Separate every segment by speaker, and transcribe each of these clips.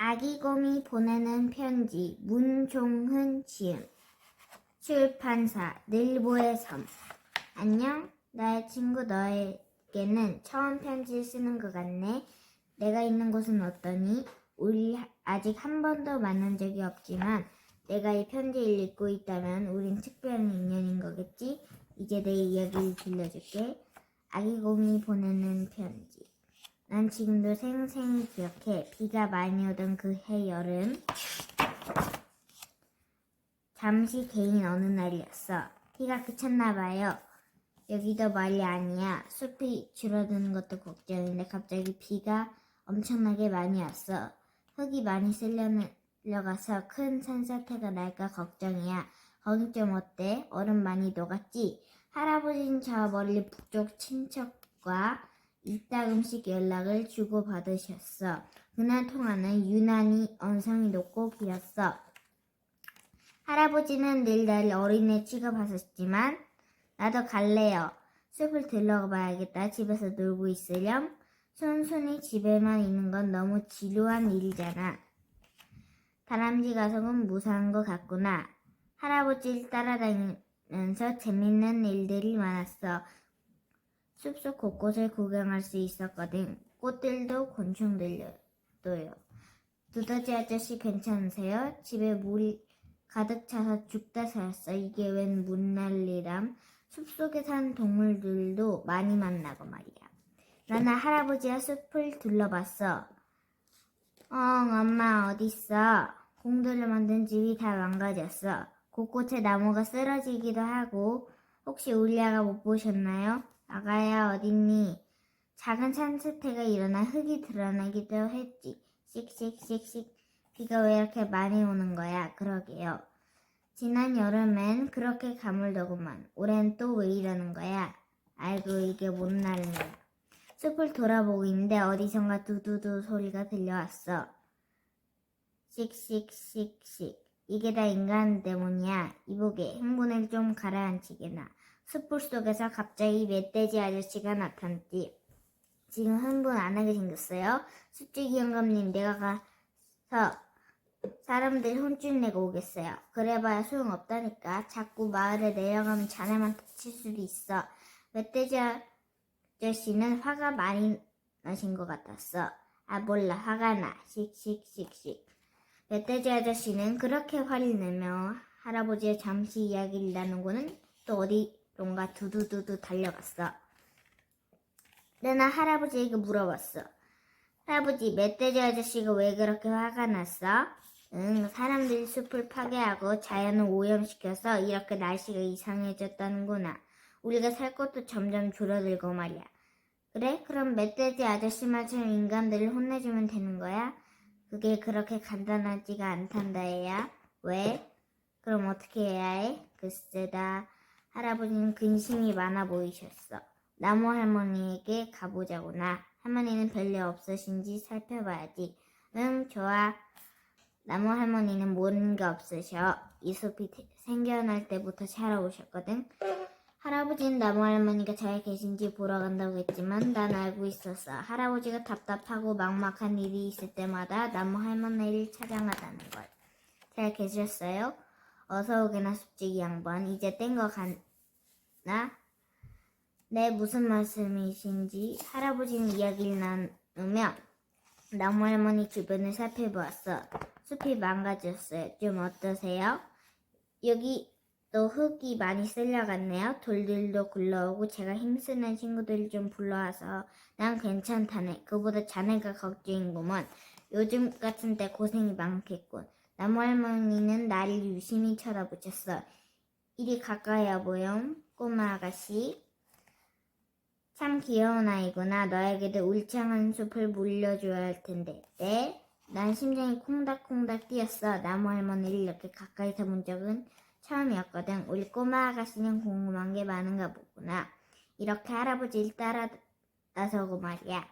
Speaker 1: 아기곰이 보내는 편지 문종훈 지음 출판사 늘보의 섬. 안녕, 나의 친구 너에게는 처음 편지를 쓰는 것 같네. 내가 있는 곳은 어떠니? 우리 아직 한 번도 만난 적이 없지만 내가 이 편지를 읽고 있다면 우린 특별한 인연인 거겠지? 이제 내 이야기를 들려줄게. 아기곰이 보내는 편지. 난 지금도 생생히 기억해. 비가 많이 오던 그 해 여름. 잠시 개인 어느 날이었어. 비가 그쳤나 봐요. 여기도 말이 아니야. 숲이 줄어드는 것도 걱정인데 갑자기 비가 엄청나게 많이 왔어. 흙이 많이 쓸려가서 큰 산사태가 날까 걱정이야. 거긴 좀 어때? 얼음 많이 녹았지? 할아버지는 저 멀리 북쪽 친척과 이따금씩 연락을 주고받으셨어. 그날 통화는 유난히 언성이 높고 길었어. 할아버지는 늘 날 어린애 취급하셨지만 나도 갈래요. 숲을 들러가 봐야겠다. 집에서 놀고 있으렴. 순순히 집에만 있는 건 너무 지루한 일이잖아. 다람쥐 가족은 무사한 것 같구나. 할아버지를 따라다니면서 재밌는 일들이 많았어. 숲속 곳곳을 구경할 수 있었거든. 꽃들도 곤충들도요. 두더지 아저씨 괜찮으세요? 집에 물이 가득 차서 죽다 살았어. 이게 웬 문난리람. 숲속에 산 동물들도 많이 만나고 말이야. 나는 할아버지와 숲을 둘러봤어. 엄마 어딨어? 공들여 만든 집이 다 망가졌어. 곳곳에 나무가 쓰러지기도 하고. 혹시 우리 아가 못 보셨나요? 아가야 어딨니? 작은 산사태가 일어나 흙이 드러나기도 했지. 씩씩씩씩. 비가 왜 이렇게 많이 오는 거야? 그러게요. 지난 여름엔 그렇게 가물더구만. 올해는 또 왜 이러는 거야? 아이고 이게 뭔 날이냐. 숲을 돌아보고 있는데 어디선가 두두두 소리가 들려왔어. 씩씩씩씩. 이게 다 인간 때문이야. 이보게 흥분을 좀 가라앉히게나. 숲불 속에서 갑자기 멧돼지 아저씨가 나타났지. 지금 흥분 안 하게 생겼어요? 숲지기 영감님 내가 가서 사람들 혼쭐 내고 오겠어요. 그래봐야 소용없다니까. 자꾸 마을에 내려가면 자네만 다칠 수도 있어. 멧돼지 아저씨는 화가 많이 나신 것 같았어. 아 몰라 화가 나. 씩씩씩씩. 멧돼지 아저씨는 그렇게 화를 내며 할아버지의 잠시 이야기를 나누고는 또 어디론가 두두두두 달려갔어. 내가 할아버지에게 물어봤어. 할아버지, 멧돼지 아저씨가 왜 그렇게 화가 났어? 사람들이 숲을 파괴하고 자연을 오염시켜서 이렇게 날씨가 이상해졌다는구나. 우리가 살 곳도 점점 줄어들고 말이야. 그래? 그럼 멧돼지 아저씨만처럼 인간들을 혼내주면 되는 거야? 그게 그렇게 간단하지가 않단다 얘야. 왜? 그럼 어떻게 해야 해? 글쎄다. 할아버지는 근심이 많아 보이셨어. 나무 할머니에게 가보자구나. 할머니는 별일 없으신지 살펴봐야지. 좋아. 나무 할머니는 모르는 게 없으셔. 이 숲이 생겨날 때부터 살아오셨거든. 할아버지는 나무 할머니가 잘 계신지 보러 간다고 했지만 난 알고 있었어. 할아버지가 답답하고 막막한 일이 있을 때마다 나무 할머니를 찾아가다는 걸. 잘 계셨어요? 어서 오게나 숲지기 양반. 이제 뗀 거 같나? 네, 무슨 말씀이신지. 할아버지는 이야기를 나누며 나무 할머니 주변을 살펴보았어. 숲이 망가졌어요. 좀 어떠세요? 여기 또 흙이 많이 쓸려갔네요. 돌들도 굴러오고 제가 힘쓰는 친구들을 좀 불러와서 난 괜찮다네. 그보다 자네가 걱정이구먼. 요즘 같은 때 고생이 많겠군. 나무 할머니는 나를 유심히 쳐다보셨어. 이리 가까이 와보렴, 꼬마 아가씨. 참 귀여운 아이구나. 너에게도 울창한 숲을 물려줘야 할 텐데. 네? 난 심장이 콩닥콩닥 뛰었어. 나무 할머니를 이렇게 가까이서 본 적은 처음이었거든. 우리 꼬마 아가씨는 궁금한 게 많은가 보구나. 이렇게 할아버지를 따라 나서고 말이야.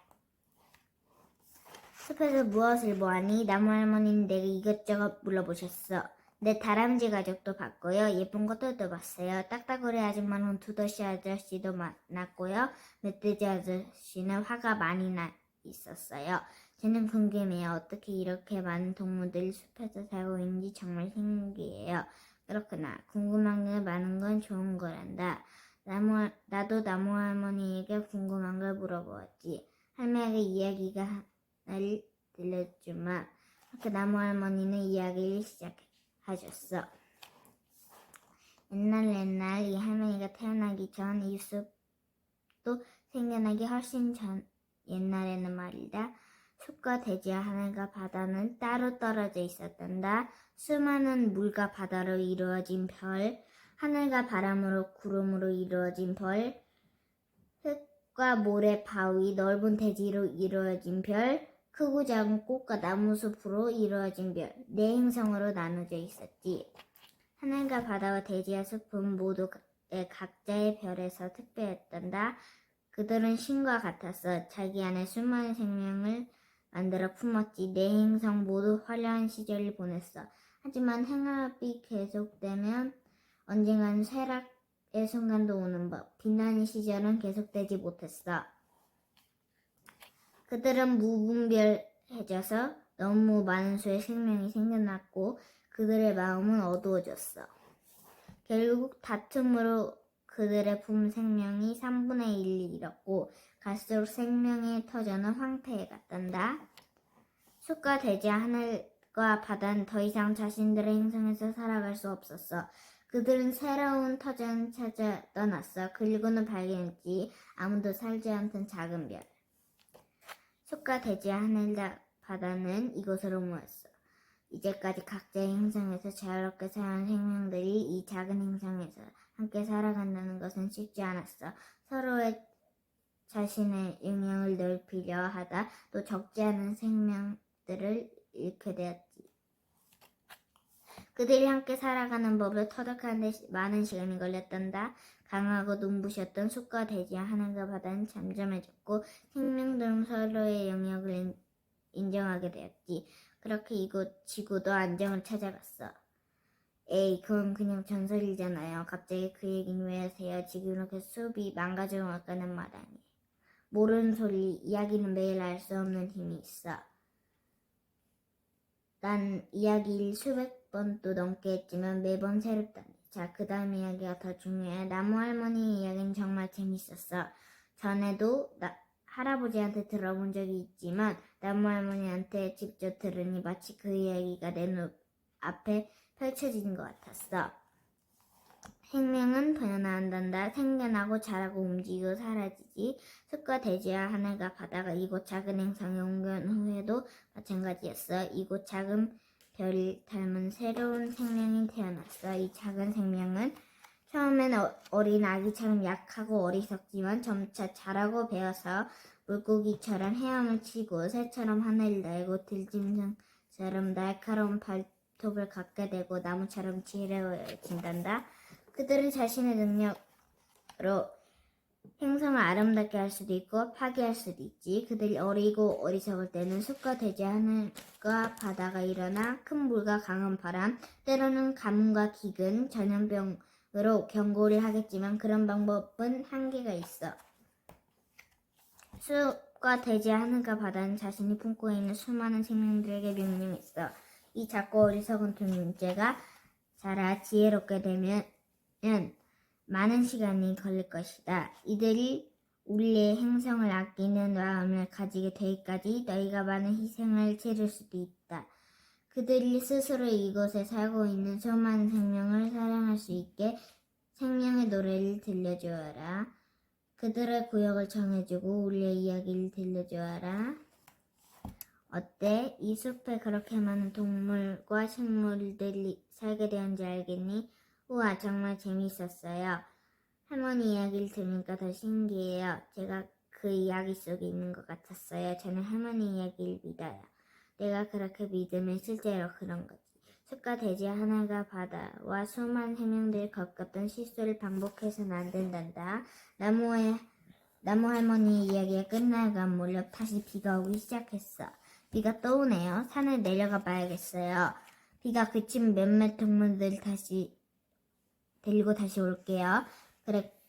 Speaker 1: 숲에서 무엇을 보아니? 나무 할머니는 내게 이것저것 물어보셨어. 내 다람쥐 가족도 봤고요. 예쁜 것들도 봤어요. 딱따구리 아줌마는 두더지 아저씨도 만났고요. 멧돼지 아저씨는 화가 많이 나 있었어요. 쟤는 궁금해요. 어떻게 이렇게 많은 동물들이 숲에서 살고 있는지 정말 신기해요. 그렇구나. 궁금한 게 많은 건 좋은 거란다. 나도 나무 할머니에게 궁금한 걸 물어보았지. 할머니가 이야기가 날 들려주마. 그 나무 할머니는 이야기를 시작하셨어. 옛날 이 할머니가 태어나기 전 이 숲도 생겨나기 훨씬 전 옛날에는 말이다. 숲과 대지와 하늘과 바다는 따로 떨어져 있었단다. 수많은 물과 바다로 이루어진 별, 하늘과 바람으로 구름으로 이루어진 별, 흙과 모래, 바위, 넓은 대지로 이루어진 별, 크고 작은 꽃과 나무숲으로 이루어진 별, 네 행성으로 나눠져 있었지. 하늘과 바다와 대지와 숲은 모두 각자의 별에서 특별했단다. 그들은 신과 같았어. 자기 안에 수많은 생명을 만들어 품었지. 네 행성 모두 화려한 시절을 보냈어. 하지만 행합이 계속되면 언젠가는 쇠락의 순간도 오는 법. 빛나는 시절은 계속되지 못했어. 그들은 무분별해져서 너무 많은 수의 생명이 생겨났고 그들의 마음은 어두워졌어. 결국 다툼으로 그들의 품 생명이 3분의 1을 잃었고 갈수록 생명의 터전은 황폐해 갔단다. 숲과 대지와 하늘과 바다는 더 이상 자신들의 행성에서 살아갈 수 없었어. 그들은 새로운 터전을 찾아 떠났어. 그리고는 발견했지. 아무도 살지 않던 작은 별. 숲과 대지와 하늘과 바다는 이곳으로 모였어. 이제까지 각자의 행성에서 자유롭게 사는 생명들이 이 작은 행성에서 함께 살아간다는 것은 쉽지 않았어. 서로의 자신의 영역을 넓히려 하다 또 적지 않은 생명들을 잃게 되었지. 그들이 함께 살아가는 법을 터득하는 데 많은 시간이 걸렸단다. 강하고 눈부셨던 숲과 대지와 하늘과 바다는 잠잠해졌고 생명들은 서로의 영역을 인정하게 되었지. 그렇게 이곳 지구도 안정을 찾아갔어. 에이, 그건 그냥 전설이잖아요. 갑자기 그 얘기는 왜 하세요? 지금 이렇게 숲이 망가져 가는 마당에. 모르는 소리, 이야기는 매일 알 수 없는 힘이 있어. 난 이야기를 수백 번도 넘게 했지만 매번 새롭다네. 자, 그 다음 이야기가 더 중요해. 나무 할머니 이야기는 정말 재밌었어. 전에도 할아버지한테 들어본 적이 있지만 나무 할머니한테 직접 들으니 마치 그 이야기가 내 눈앞에 펼쳐지는 것 같았어. 생명은 변화한단다. 생겨나고 자라고 움직이고 사라지지. 숲과 대지와 하늘과 바다가 이곳 작은 행성에 옮겨온 후에도 마찬가지였어. 이곳 작은 별을 닮은 새로운 생명이 태어났어. 이 작은 생명은 처음엔 어린 아기처럼 약하고 어리석지만 점차 자라고 배워서 물고기처럼 헤엄을 치고 새처럼 하늘을 날고 들짐승처럼 날카로운 발톱을 갖게 되고 나무처럼 지혜로워진단다. 그들은 자신의 능력으로 행성을 아름답게 할 수도 있고 파괴할 수도 있지. 그들이 어리고 어리석을 때는 숲과 대지 하늘과 바다가 일어나 큰 물과 강한 바람, 때로는 가뭄과 기근, 전염병으로 경고를 하겠지만 그런 방법은 한계가 있어. 숲과 대지 하늘과 바다는 자신이 품고 있는 수많은 생명들에게 명령했어. 이 작고 어리석은 존재가 자라 지혜롭게 되면 많은 시간이 걸릴 것이다. 이들이 우리의 행성을 아끼는 마음을 가지게 되기까지 너희가 많은 희생을 치를 수도 있다. 그들이 스스로 이곳에 살고 있는 수많은 생명을 사랑할 수 있게 생명의 노래를 들려주어라. 그들의 구역을 정해주고 우리의 이야기를 들려주어라. 어때? 이 숲에 그렇게 많은 동물과 식물들이 살게 되었는지 알겠니? 우와, 정말 재미있었어요. 할머니 이야기를 들으니까 더 신기해요. 제가 그 이야기 속에 있는 것 같았어요. 저는 할머니 이야기를 믿어요. 내가 그렇게 믿으면 실제로 그런 거지. 숲과 대지 하늘과 바다와 수많은 생명들이 겪었던 실수를 반복해서는 안 된단다. 나무 할머니 이야기가 끝나간 무렵 다시 비가 오기 시작했어. 비가 또 오네요. 산을 내려가 봐야겠어요. 비가 그치면 몇몇 동물들 데리고 다시 올게요.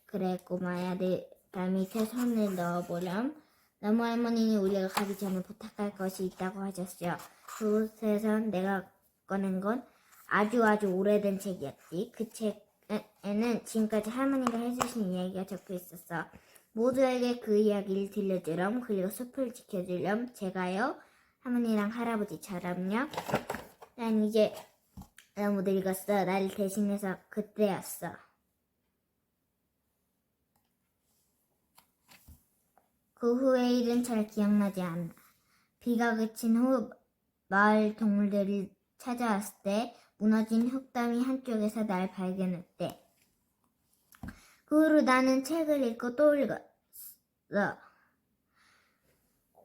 Speaker 1: 그래 꼬마야, 내 발 밑에 손을 넣어보렴. 나무 할머니는 우리가 가기 전에 부탁할 것이 있다고 하셨어요. 그곳에서 내가 꺼낸 건 아주 오래된 책이었지. 그 책에는 지금까지 할머니가 해주신 이야기가 적혀 있었어. 모두에게 그 이야기를 들려주렴. 그리고 숲을 지켜주렴. 제가요, 할머니랑 할아버지처럼요. 난 이제 너무 늙었어. 나를 대신해서 그때였어. 그 후의 일은 잘 기억나지 않아. 비가 그친 후 마을 동물들이 찾아왔을 때 무너진 흙담이 한쪽에서 날 발견했대. 그 후로 나는 책을 읽고 또 읽었어.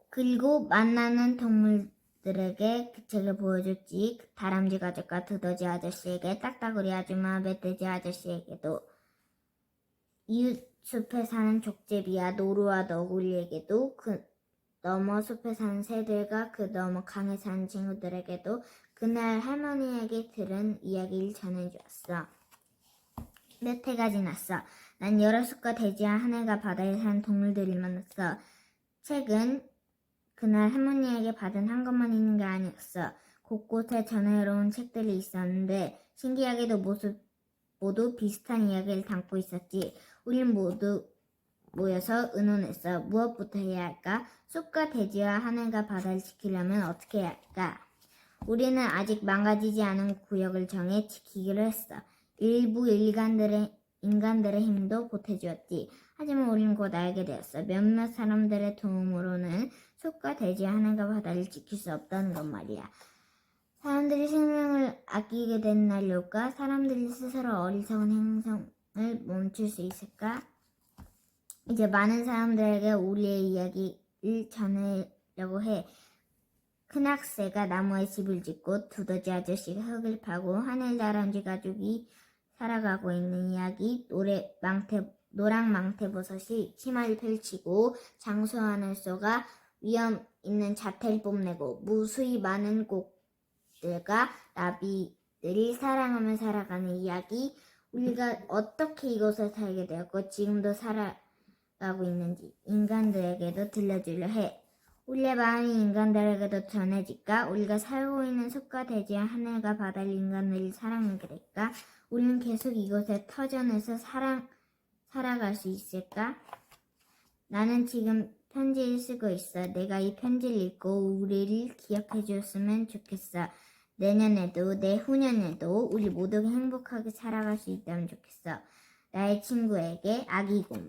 Speaker 1: 그리고 만나는 동물들에게 그 책을 보여줬지. 다람쥐 가족과 두더지 아저씨에게, 딱따구리 아줌마, 멧돼지 아저씨에게도, 이웃 숲에 사는 족제비와 노루와 너구리에게도, 그 너머 숲에 사는 새들과 그 너머 강에 사는 친구들에게도 그날 할머니에게 들은 이야기를 전해주었어. 몇 해가 지났어. 난 여러 숲과 대지와 하늘과 바다에 사는 동물들을 만났어. 책은 그날 할머니에게 받은 한 권만 있는 게 아니었어. 곳곳에 전해로운 책들이 있었는데 신기하게도 모두 비슷한 이야기를 담고 있었지. 우린 모두 모여서 의논했어. 무엇부터 해야 할까? 숲과 대지와 하늘과 바다를 지키려면 어떻게 해야 할까? 우리는 아직 망가지지 않은 구역을 정해 지키기로 했어. 일부 인간들의 힘도 보태주었지. 하지만 우린 곧 알게 되었어. 몇몇 사람들의 도움으로는 숲과 대지와 하늘과 바다를 지킬 수 없다는 것 말이야. 사람들이 생명을 아끼게 된 날이 올까? 사람들이 스스로 어리석은 행성을 멈출 수 있을까? 이제 많은 사람들에게 우리의 이야기를 전하려고 해. 큰악새가 나무에 집을 짓고 두더지 아저씨가 흙을 파고 하늘다람쥐 가족이 살아가고 있는 이야기, 노랑 망태버섯이 치마를 펼치고 장수하늘소가 위험 있는 자태를 뽐내고 무수히 많은 곡들과 나비들이 사랑하며 살아가는 이야기, 우리가 어떻게 이곳에 살게 되었고 지금도 살아가고 있는지 인간들에게도 들려주려 해. 우리의 마음이 인간들에게도 전해질까? 우리가 살고 있는 숲과 대지와 하늘과 바다를 인간들이 사랑하게 될까? 우리는 계속 이곳에 터전에서 살아갈 수 있을까? 나는 지금 편지를 쓰고 있어. 내가 이 편지를 읽고 우리를 기억해 줬으면 좋겠어. 내년에도 내후년에도 우리 모두가 행복하게 살아갈 수 있다면 좋겠어. 나의 친구에게 아기 고무.